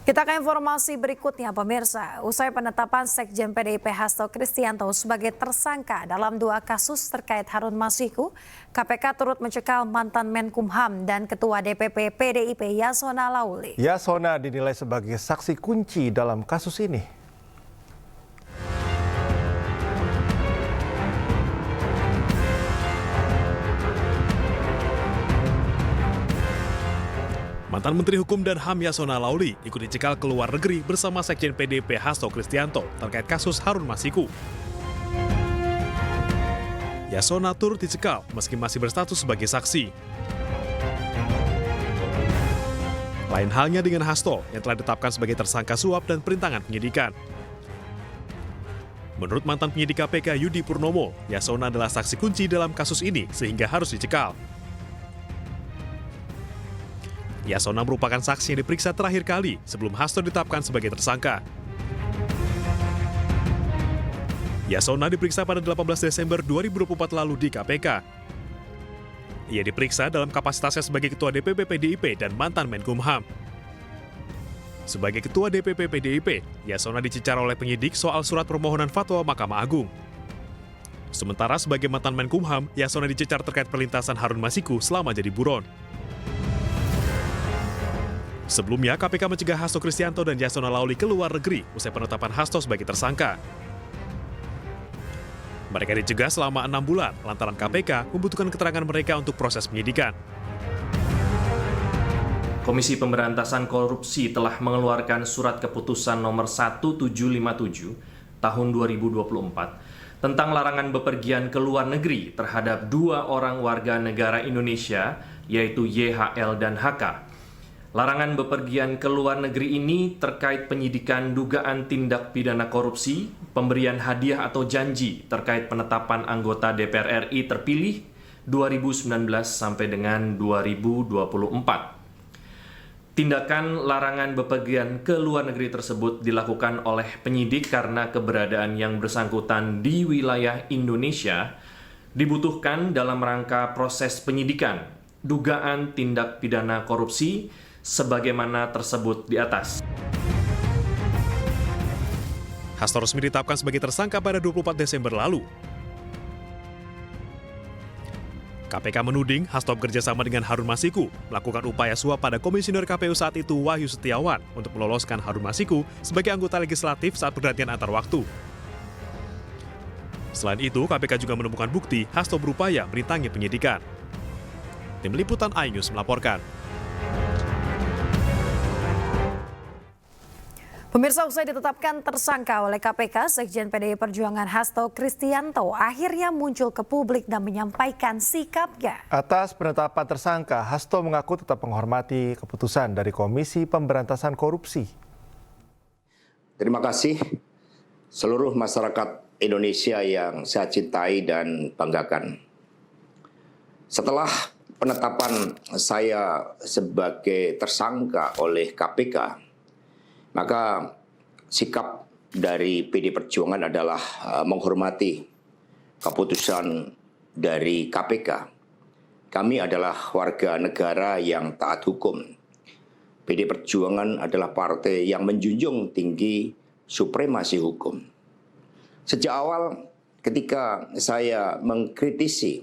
Kita ke informasi berikutnya, pemirsa. Usai penetapan Sekjen PDIP Hasto Kristianto sebagai tersangka dalam 2 kasus terkait Harun Masiku, KPK turut mencekal mantan Menkumham dan Ketua DPP PDIP Yasona Lauli. Yasona dinilai sebagai saksi kunci dalam kasus ini. Mantan Menteri Hukum dan HAM Yasona Lauli ikut dicekal ke luar negeri bersama Sekjen PDIP Hasto Kristianto terkait kasus Harun Masiku. Yasona turut dicekal meski masih berstatus sebagai saksi. Lain halnya dengan Hasto yang telah ditetapkan sebagai tersangka suap dan perintangan penyidikan. Menurut mantan penyidik KPK Yudi Purnomo, Yasona adalah saksi kunci dalam kasus ini sehingga harus dicekal. Yasona merupakan saksi yang diperiksa terakhir kali sebelum Hasto ditetapkan sebagai tersangka. Yasona diperiksa pada 18 Desember 2024 lalu di KPK. Ia diperiksa dalam kapasitasnya sebagai Ketua DPP PDIP dan mantan Menkumham. Sebagai Ketua DPP PDIP, Yasona dicecar oleh penyidik soal surat permohonan fatwa Mahkamah Agung. Sementara sebagai mantan Menkumham, Yasona dicecar terkait perlintasan Harun Masiku selama jadi buron. Sebelumnya, KPK mencegah Hasto Kristianto dan Yasona Lauli ke luar negeri usai penetapan Hasto sebagai tersangka. Mereka dicegah selama 6 bulan lantaran KPK membutuhkan keterangan mereka untuk proses penyidikan. Komisi Pemberantasan Korupsi telah mengeluarkan surat keputusan nomor 1757 tahun 2024 tentang larangan bepergian ke luar negeri terhadap 2 orang warga negara Indonesia, yaitu YHL dan HK. Larangan bepergian ke luar negeri ini terkait penyidikan dugaan tindak pidana korupsi, pemberian hadiah atau janji terkait penetapan anggota DPR RI terpilih 2019 sampai dengan 2024. Tindakan larangan bepergian ke luar negeri tersebut dilakukan oleh penyidik karena keberadaan yang bersangkutan di wilayah Indonesia dibutuhkan dalam rangka proses penyidikan dugaan tindak pidana korupsi sebagaimana tersebut di atas. Hasto resmi ditetapkan sebagai tersangka pada 24 Desember lalu. KPK menuding Hasto bekerjasama dengan Harun Masiku melakukan upaya suap pada Komisioner KPU saat itu Wahyu Setiawan untuk meloloskan Harun Masiku sebagai anggota legislatif saat pergantian antar waktu. Selain itu, KPK juga menemukan bukti Hasto berupaya merintangi penyidikan. Tim Liputan iNews melaporkan. Pemirsa, usai ditetapkan tersangka oleh KPK, Sekjen PDI Perjuangan Hasto Kristianto akhirnya muncul ke publik dan menyampaikan sikapnya. Atas penetapan tersangka, Hasto mengaku tetap menghormati keputusan dari Komisi Pemberantasan Korupsi. Terima kasih seluruh masyarakat Indonesia yang saya cintai dan banggakan. Setelah penetapan saya sebagai tersangka oleh KPK, maka sikap dari PD Perjuangan adalah menghormati keputusan dari KPK. Kami adalah warga negara yang taat hukum. PD Perjuangan adalah partai yang menjunjung tinggi supremasi hukum. Sejak awal ketika saya mengkritisi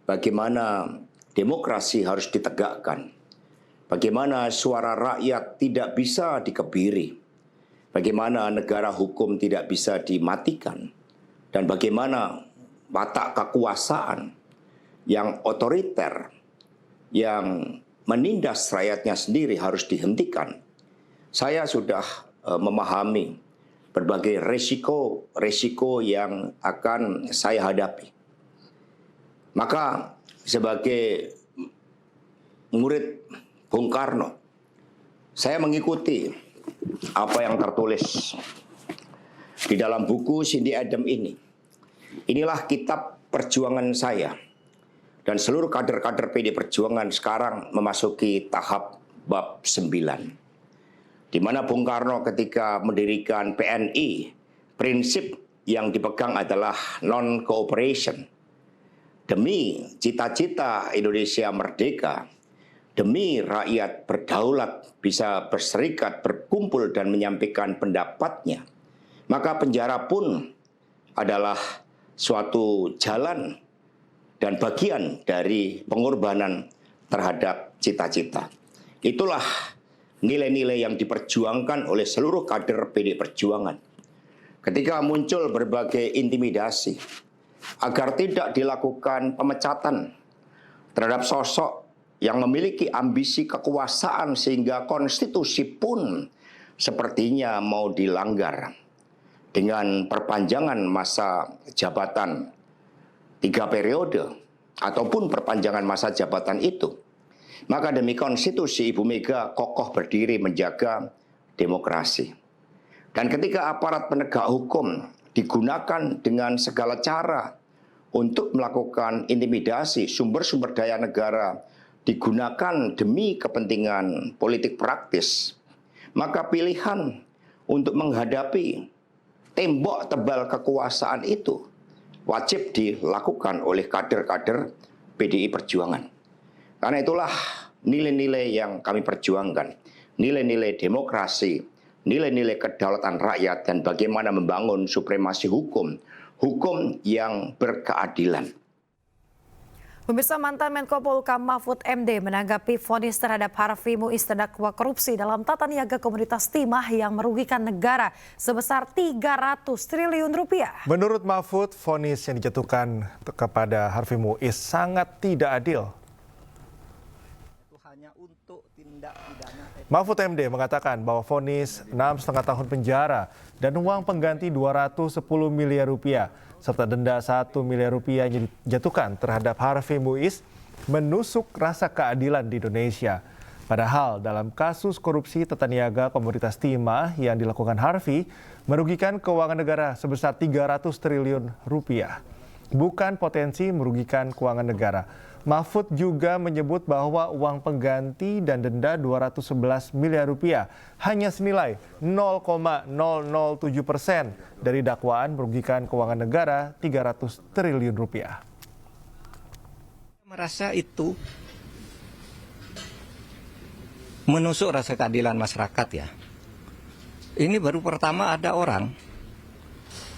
bagaimana demokrasi harus ditegakkan, bagaimana suara rakyat tidak bisa dikebiri, bagaimana negara hukum tidak bisa dimatikan, dan bagaimana watak kekuasaan yang otoriter, yang menindas rakyatnya sendiri harus dihentikan. Saya sudah memahami berbagai resiko yang akan saya hadapi. Maka sebagai murid Bung Karno, saya mengikuti apa yang tertulis di dalam buku Cindy Adam ini. Inilah kitab perjuangan saya. Dan seluruh kader-kader PD Perjuangan sekarang memasuki tahap bab 9. Di mana Bung Karno ketika mendirikan PNI, prinsip yang dipegang adalah non-cooperation. Demi cita-cita Indonesia merdeka, demi rakyat berdaulat, bisa berserikat, berkumpul dan menyampaikan pendapatnya, maka penjara pun adalah suatu jalan dan bagian dari pengorbanan terhadap cita-cita. Itulah nilai-nilai yang diperjuangkan oleh seluruh kader PDI Perjuangan. Ketika muncul berbagai intimidasi agar tidak dilakukan pemecatan terhadap sosok yang memiliki ambisi kekuasaan sehingga konstitusi pun sepertinya mau dilanggar dengan perpanjangan masa jabatan 3 periode ataupun perpanjangan masa jabatan itu, maka demi konstitusi Ibu Mega kokoh berdiri menjaga demokrasi. Dan ketika aparat penegak hukum digunakan dengan segala cara untuk melakukan intimidasi, sumber-sumber daya negara digunakan demi kepentingan politik praktis, maka pilihan untuk menghadapi tembok tebal kekuasaan itu wajib dilakukan oleh kader-kader PDI Perjuangan. Karena itulah nilai-nilai yang kami perjuangkan, nilai-nilai demokrasi, nilai-nilai kedaulatan rakyat, dan bagaimana membangun supremasi hukum, hukum yang berkeadilan. Pemirsa, mantan Menko Polhukam Mahfud MD menanggapi vonis terhadap Harvey Muiz terdakwa korupsi dalam tata niaga komoditas timah yang merugikan negara sebesar 300 triliun rupiah. Menurut Mahfud, vonis yang dijatuhkan kepada Harvey Muiz sangat tidak adil. Mahfud MD mengatakan bahwa vonis 6,5 tahun penjara dan uang pengganti 210 miliar rupiah serta denda 1 miliar rupiah yang dijatuhkan terhadap Harvey Muiz menusuk rasa keadilan di Indonesia. Padahal dalam kasus korupsi tata niaga komoditas timah yang dilakukan Harvey merugikan keuangan negara sebesar 300 triliun rupiah. Bukan potensi merugikan keuangan negara. Mahfud juga menyebut bahwa uang pengganti dan denda 211 miliar rupiah hanya senilai 0,007% dari dakwaan merugikan keuangan negara 300 triliun rupiah. Merasa itu menusuk rasa keadilan masyarakat ya. Ini baru pertama ada orang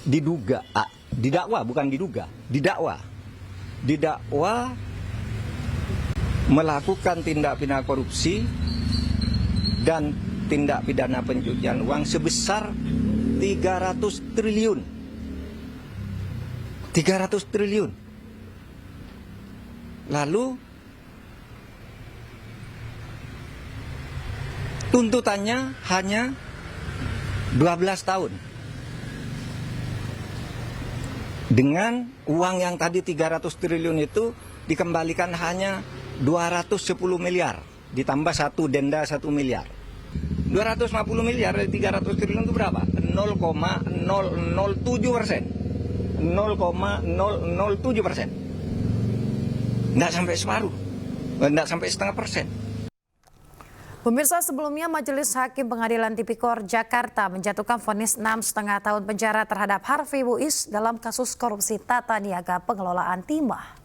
didakwa melakukan tindak pidana korupsi dan tindak pidana pencucian uang sebesar 300 triliun. 300 triliun. Lalu tuntutannya hanya 12 tahun. Dengan uang yang tadi 300 triliun itu dikembalikan hanya 210 miliar, ditambah satu denda 1 miliar. 250 miliar dari 300 triliun itu berapa? 0,007%. 0,007%. Nggak sampai separuh, nggak sampai setengah persen. Pemirsa, sebelumnya Majelis Hakim Pengadilan Tipikor Jakarta menjatuhkan vonis 6,5 tahun penjara terhadap Harvey Muiz dalam kasus korupsi tata niaga pengelolaan timah.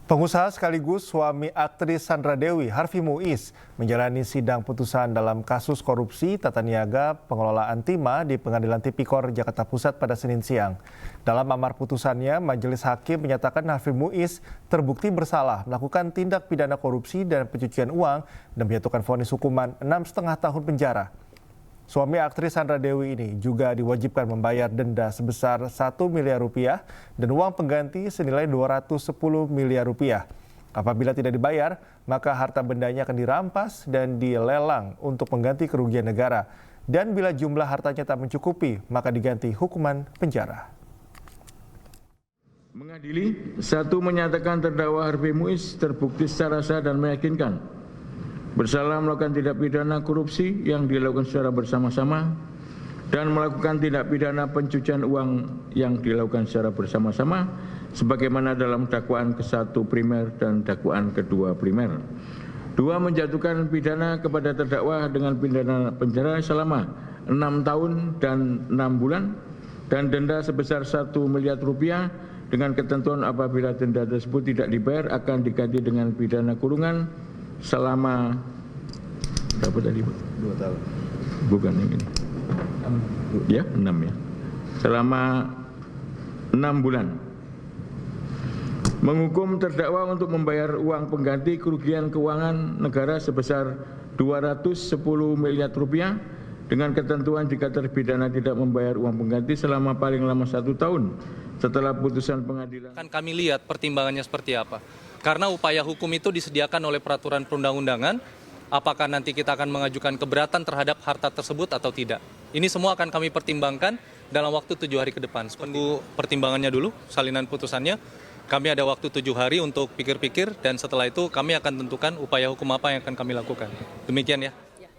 Pengusaha sekaligus suami aktris Sandra Dewi, Harvey Muiz, menjalani sidang putusan dalam kasus korupsi tata niaga pengelolaan timah di Pengadilan Tipikor Jakarta Pusat pada Senin siang. Dalam amar putusannya, Majelis Hakim menyatakan Harvey Muiz terbukti bersalah melakukan tindak pidana korupsi dan pencucian uang dan menjatuhkan vonis hukuman 6,5 tahun penjara. Suami aktris Sandra Dewi ini juga diwajibkan membayar denda sebesar 1 miliar rupiah dan uang pengganti senilai 210 miliar rupiah. Apabila tidak dibayar, maka harta bendanya akan dirampas dan dilelang untuk mengganti kerugian negara. Dan bila jumlah hartanya tak mencukupi, maka diganti hukuman penjara. Mengadili, 1. Menyatakan terdakwa Harvey Muiz terbukti secara sah dan meyakinkan bersalah melakukan tindak pidana korupsi yang dilakukan secara bersama-sama dan melakukan tindak pidana pencucian uang yang dilakukan secara bersama-sama sebagaimana dalam dakwaan ke-1 primer dan dakwaan ke-2 primer. 2. Menjatuhkan pidana kepada terdakwa dengan pidana penjara selama 6 tahun dan 6 bulan dan denda sebesar 1 miliar rupiah dengan ketentuan apabila denda tersebut tidak dibayar akan diganti dengan pidana kurungan selama berapa tadi, Pak? 2 tahun. Bukan yang ini. Ya, 6 ya. Selama 6 bulan. Menghukum terdakwa untuk membayar uang pengganti kerugian keuangan negara sebesar 210 miliar rupiah dengan ketentuan jika terpidana tidak membayar uang pengganti selama paling lama 1 tahun setelah putusan pengadilan. Kan kami lihat pertimbangannya seperti apa. Karena upaya hukum itu disediakan oleh peraturan perundang-undangan, apakah nanti kita akan mengajukan keberatan terhadap harta tersebut atau tidak. Ini semua akan kami pertimbangkan dalam waktu 7 hari ke depan. Tunggu pertimbangannya dulu, salinan putusannya. Kami ada waktu 7 hari untuk pikir-pikir dan setelah itu kami akan tentukan upaya hukum apa yang akan kami lakukan. Demikian ya.